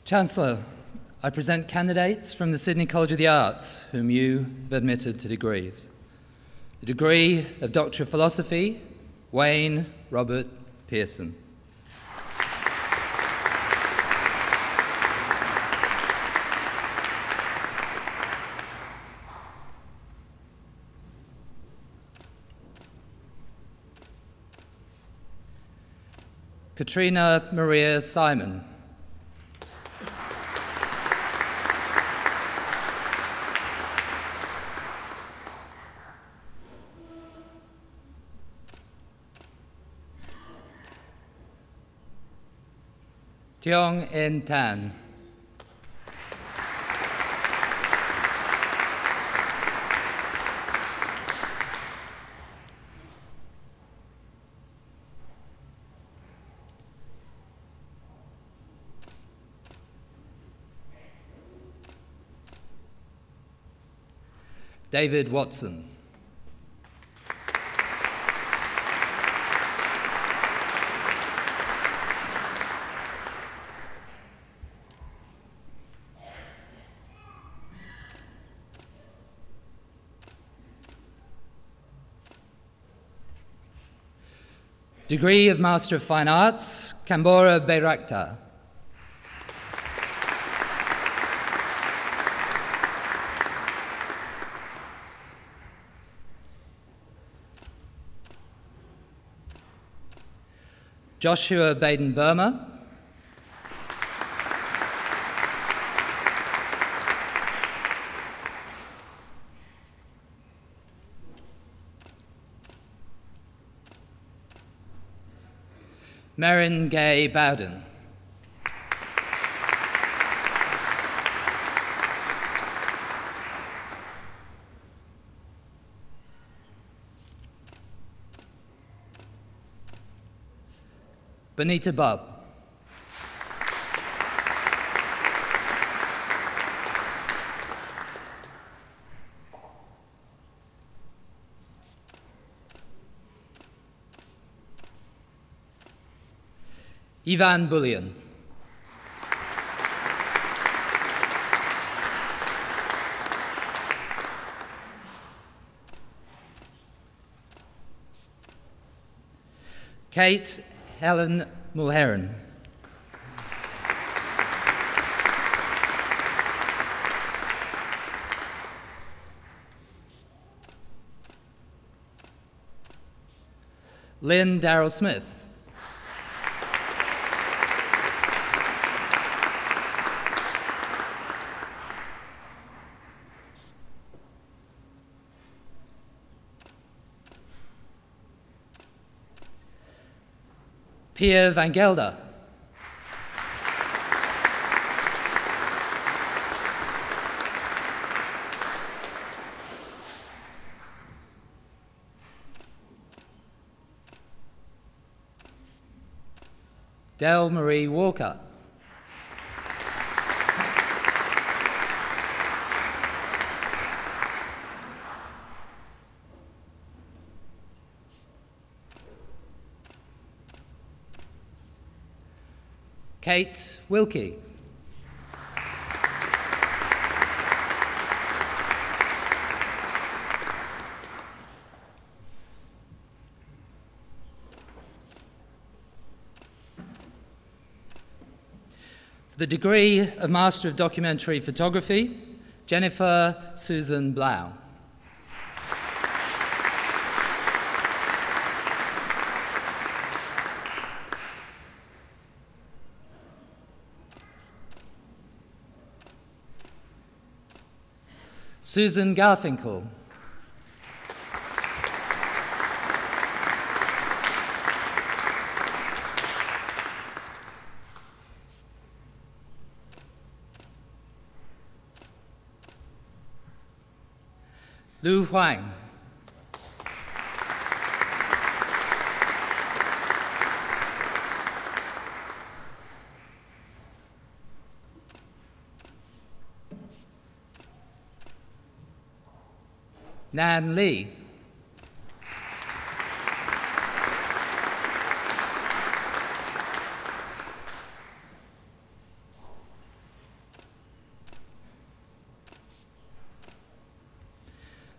Chancellor, I present candidates from the Sydney College of the Arts whom you have admitted to degrees. The degree of Doctor of Philosophy, Wayne Robert Pearson. Katrina Maria Simon. Tiong En Tan. David Watson. Degree of Master of Fine Arts, Kambora Bayraktar. Joshua Baden-Burma. Marin Gay Bowden. Bonita Bub. Ivan Bullion. Kate Helen Mulheron. Lynn Darrell Smith. Pierre Van Gelder. Del Marie Walker. Kate Wilkie. For the degree of Master of Documentary Photography, Jennifer Susan Blau. Susan Garfinkel. Lu Huang. Nan Lee.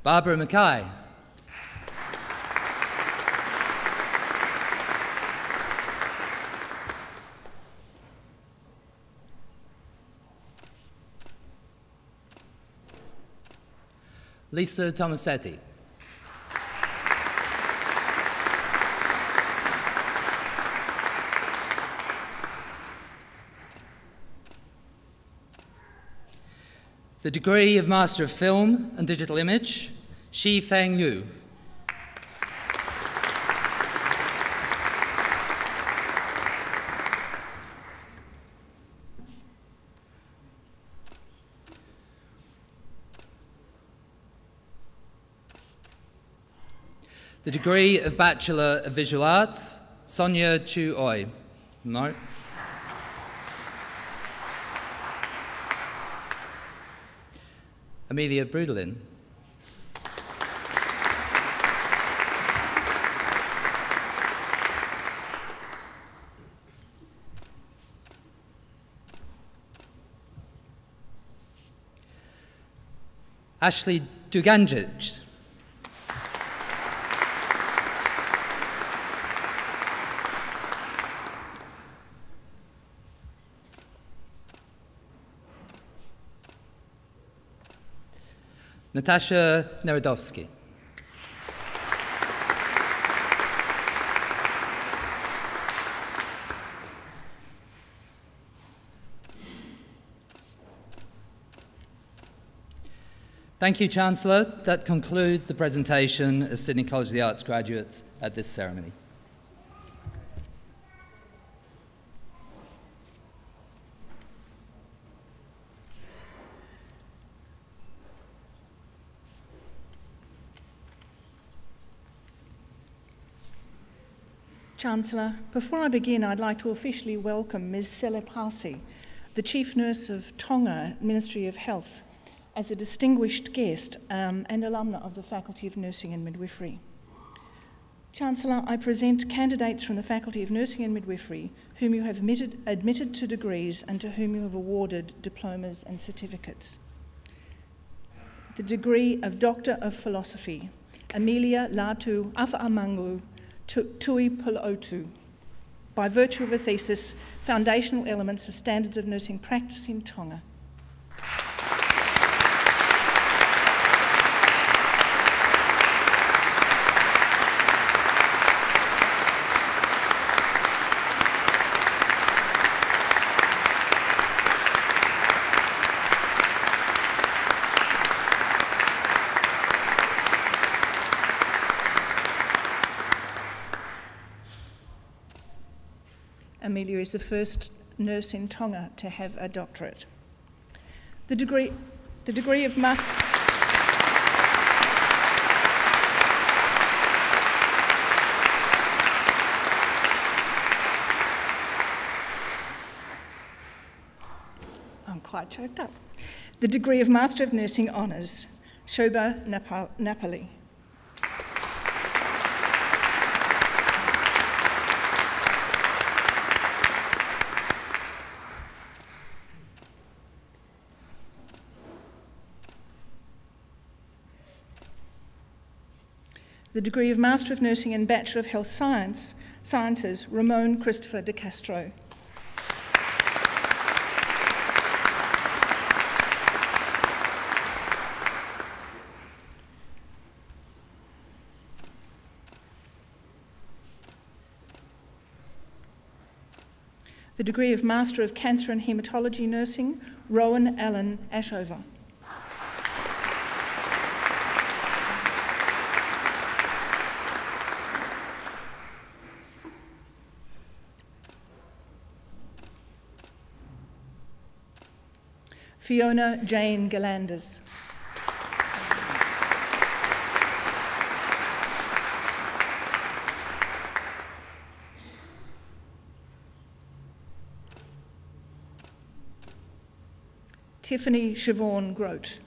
Barbara Mackay. Lisa Tomasetti. The degree of Master of Film and Digital Image, Shi Feng Yu. The degree of Bachelor of Visual Arts, Sonia Chu Oi. No. Amelia Brudelin. Ashley Duganjic. Natasha Nerodovsky. Thank you, Chancellor. That concludes the presentation of Sydney College of the Arts graduates at this ceremony. Chancellor, before I begin, I'd like to officially welcome Ms. Selepasi, the Chief Nurse of Tonga Ministry of Health, as a distinguished guest and alumna of the Faculty of Nursing and Midwifery. Chancellor, I present candidates from the Faculty of Nursing and Midwifery whom you have admitted to degrees and to whom you have awarded diplomas and certificates. The degree of Doctor of Philosophy, Amelia, Latu, Afuha'amango, Tui Pulotu, by virtue of a thesis, Foundational Elements of Standards of Nursing Practice in Tonga. Amelia is the first nurse in Tonga to have a doctorate. The degree of Master... I'm quite choked up. The degree of Master of Nursing Honours, Shoba Napoli. The degree of Master of Nursing and Bachelor of Health Sciences, Ramon Christopher de Castro. The degree of Master of Cancer and Haematology Nursing, Rowan Allen Ashover. Fiona Jane Galanders. Tiffany Siobhan Grote.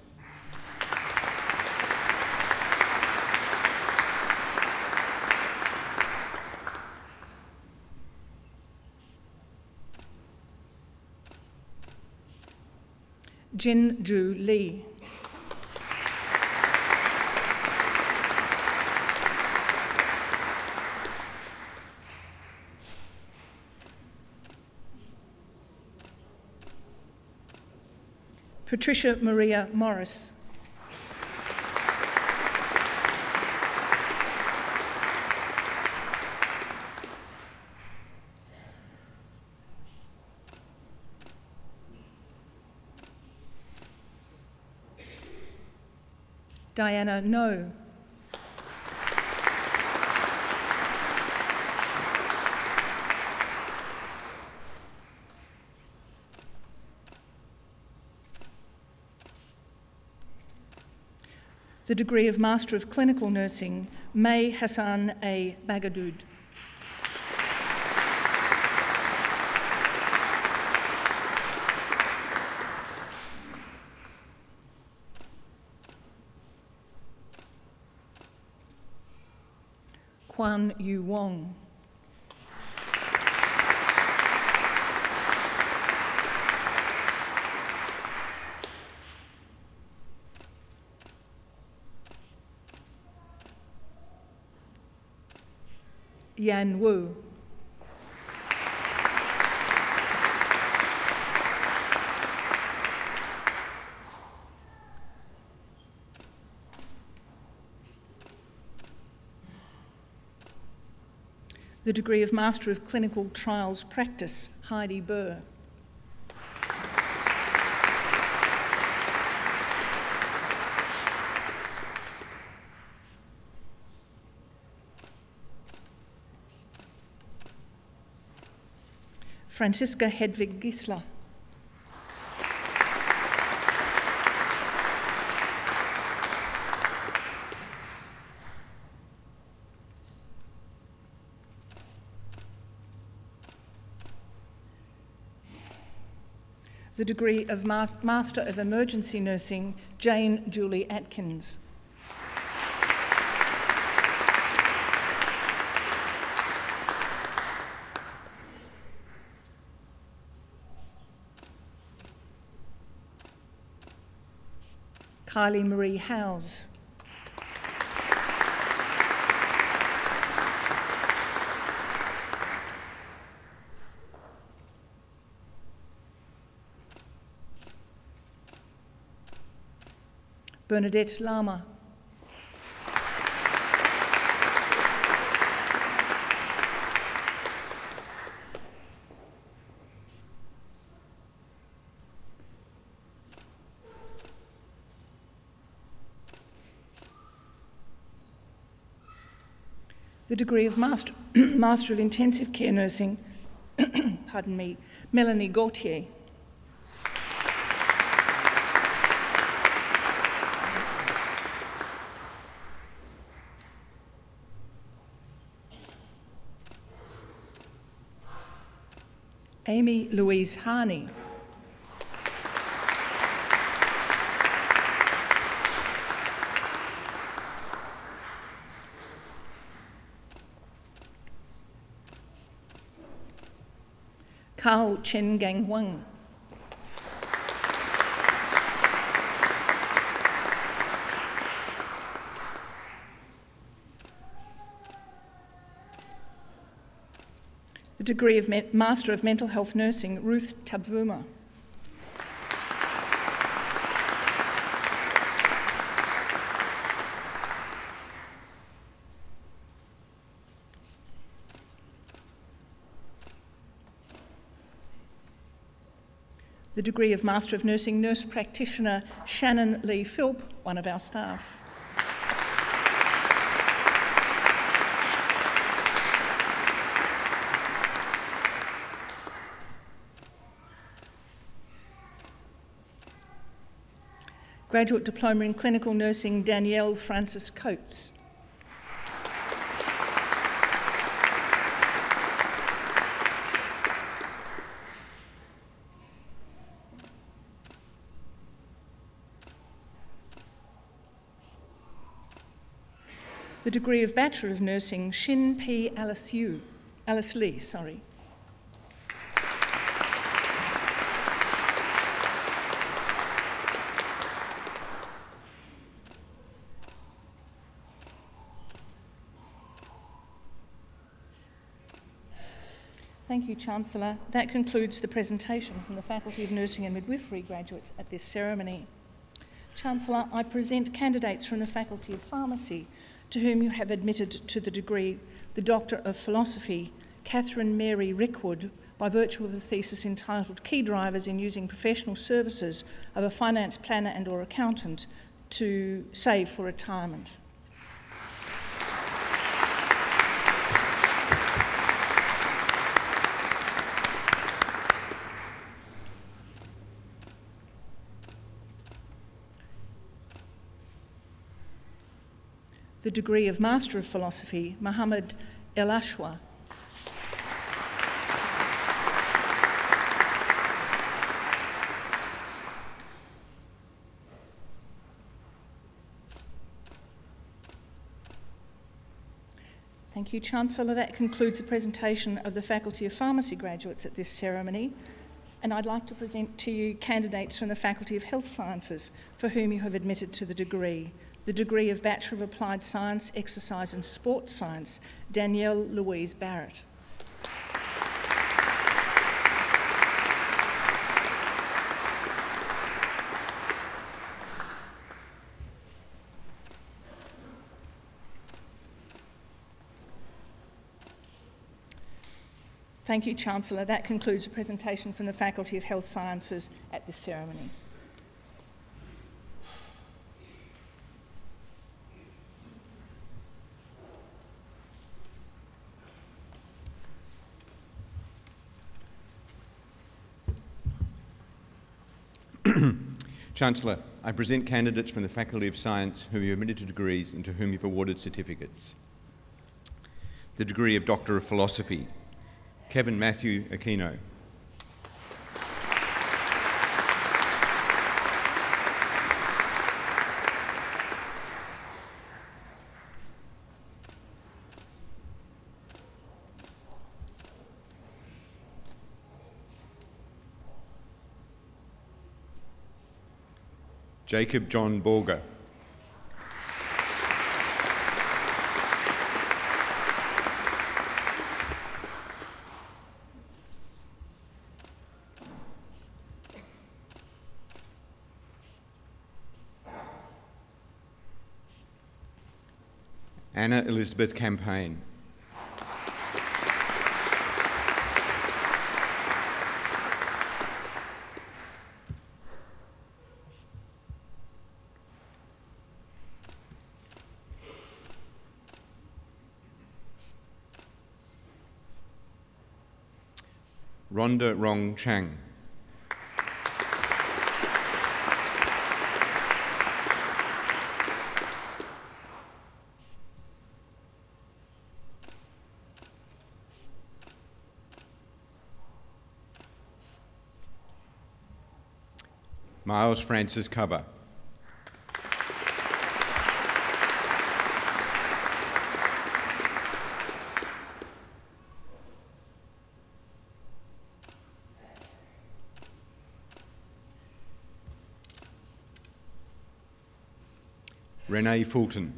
Jin Ju Lee. Patricia Maria Morris. Diana No. The degree of Master of Clinical Nursing, May Hassan A. Bagadood. Quan Yu Wong. Yan Wu. The degree of Master of Clinical Trials Practice, Heidi Burr. Franziska Hedwig Gisler. The degree of Master of Emergency Nursing, Jane Julie Atkins. Kylie Marie Howes. Bernadette Lama. The degree of Master of Intensive Care Nursing, pardon me, Melanie Gauthier. Amy Louise Harney. Carl Chen Gang Wang. The degree of Master of Mental Health Nursing, Ruth Tabvuma. The degree of Master of Nursing Nurse Practitioner, Shannon Lee Philp, one of our staff. Graduate Diploma in Clinical Nursing, Danielle Francis Coates. The degree of Bachelor of Nursing, Shin P. Alice Lee. Thank you, Chancellor. That concludes the presentation from the Faculty of Nursing and Midwifery graduates at this ceremony. Chancellor, I present candidates from the Faculty of Pharmacy to whom you have admitted to the degree the Doctor of Philosophy, Catherine Mary Rickwood, by virtue of a thesis entitled Key Drivers in Using Professional Services of a Finance Planner and or Accountant to Save for Retirement. The degree of Master of Philosophy, Muhammad El Ashwa. Thank you, Chancellor. That concludes the presentation of the Faculty of Pharmacy graduates at this ceremony. And I'd like to present to you candidates from the Faculty of Health Sciences for whom you have admitted to the degree of Bachelor of Applied Science, Exercise and Sports Science, Danielle Louise Barrett. Thank you, Chancellor. That concludes the presentation from the Faculty of Health Sciences at this ceremony. Chancellor, I present candidates from the Faculty of Science whom you have admitted to degrees and to whom you've awarded certificates. The degree of Doctor of Philosophy, Kevin Matthew Aquino. Jacob John Borger. Anna Elizabeth Campaign. Rhonda Rong Chang. Miles Francis Cover. Renee Fulton.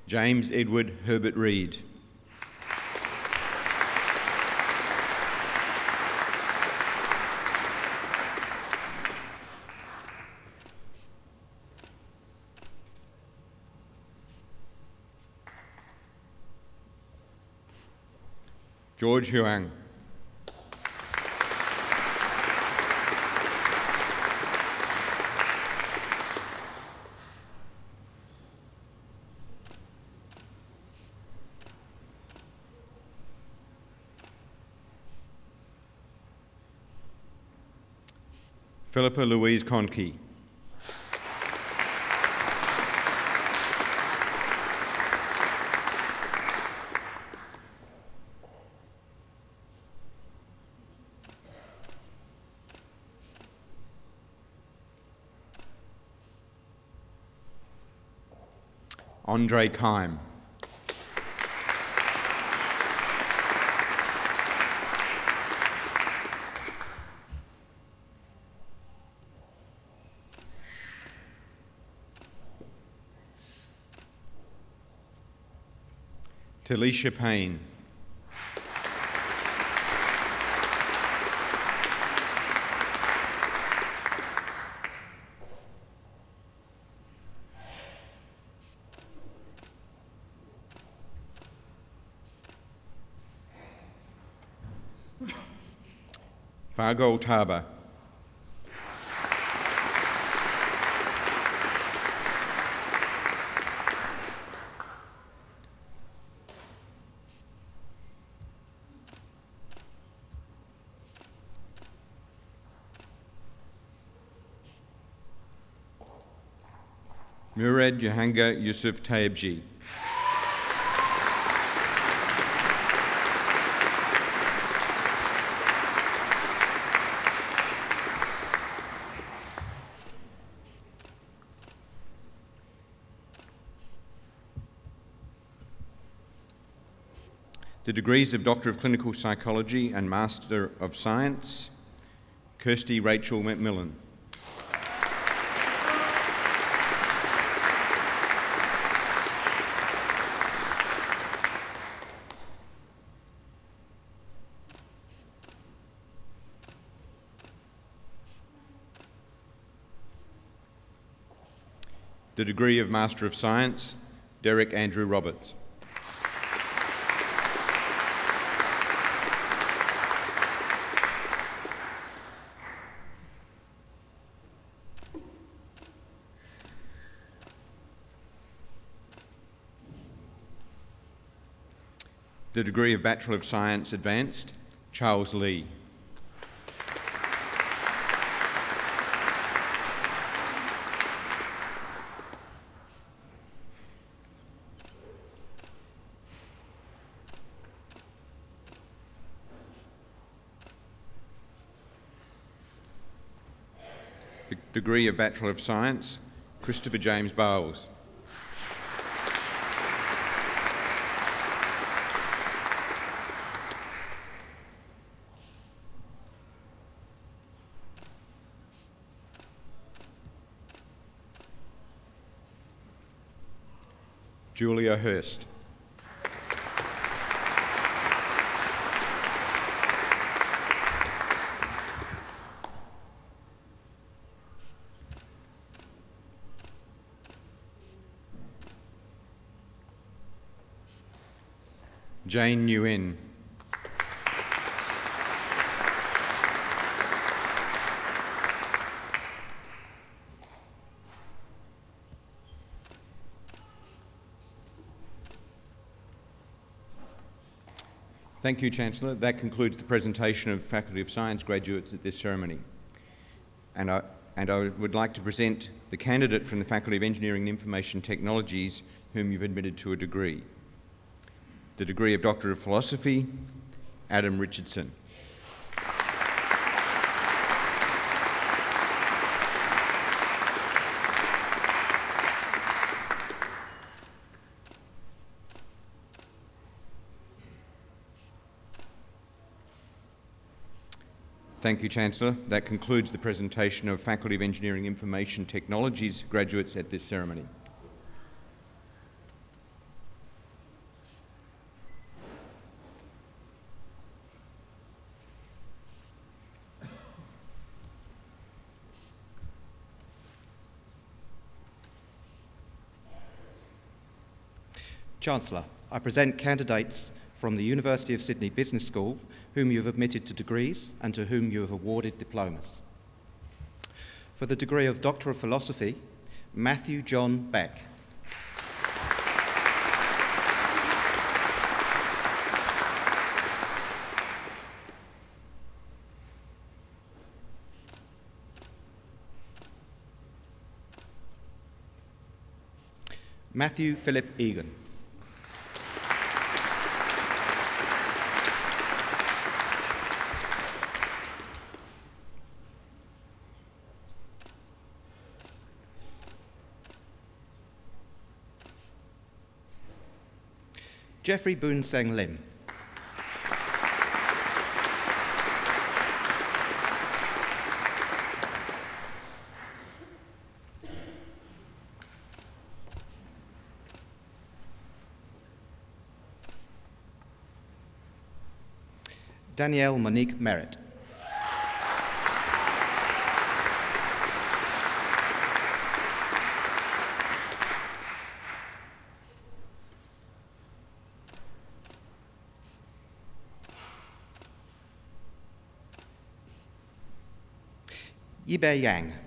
James Edward Herbert Reed. George Huang. Philippa Louise Conkey. Andre Keim. Talisha Payne. Fargol Taba. Murad Jahanga Yusuf Taibji. The degrees of Doctor of Clinical Psychology and Master of Science, Kirsty Rachel McMillan. The degree of Master of Science, Derek Andrew Roberts. The degree of Bachelor of Science Advanced, Charles Lee. The degree of Bachelor of Science, Christopher James Bowles. Julia Hurst. Jane Nguyen. Thank you, Chancellor. That concludes the presentation of Faculty of Science graduates at this ceremony. And I would like to present the candidate from the Faculty of Engineering and Information Technologies whom you've admitted to a degree. The degree of Doctor of Philosophy, Adam Richardson. Thank you, Chancellor. That concludes the presentation of Faculty of Engineering Information Technologies graduates at this ceremony. Chancellor, I present candidates from the University of Sydney Business School whom you have admitted to degrees and to whom you have awarded diplomas. For the degree of Doctor of Philosophy, Matthew John Beck. Matthew Philip Egan. Jeffrey Boon Seng Lim. Danielle Monique Merritt. Yibe Yang.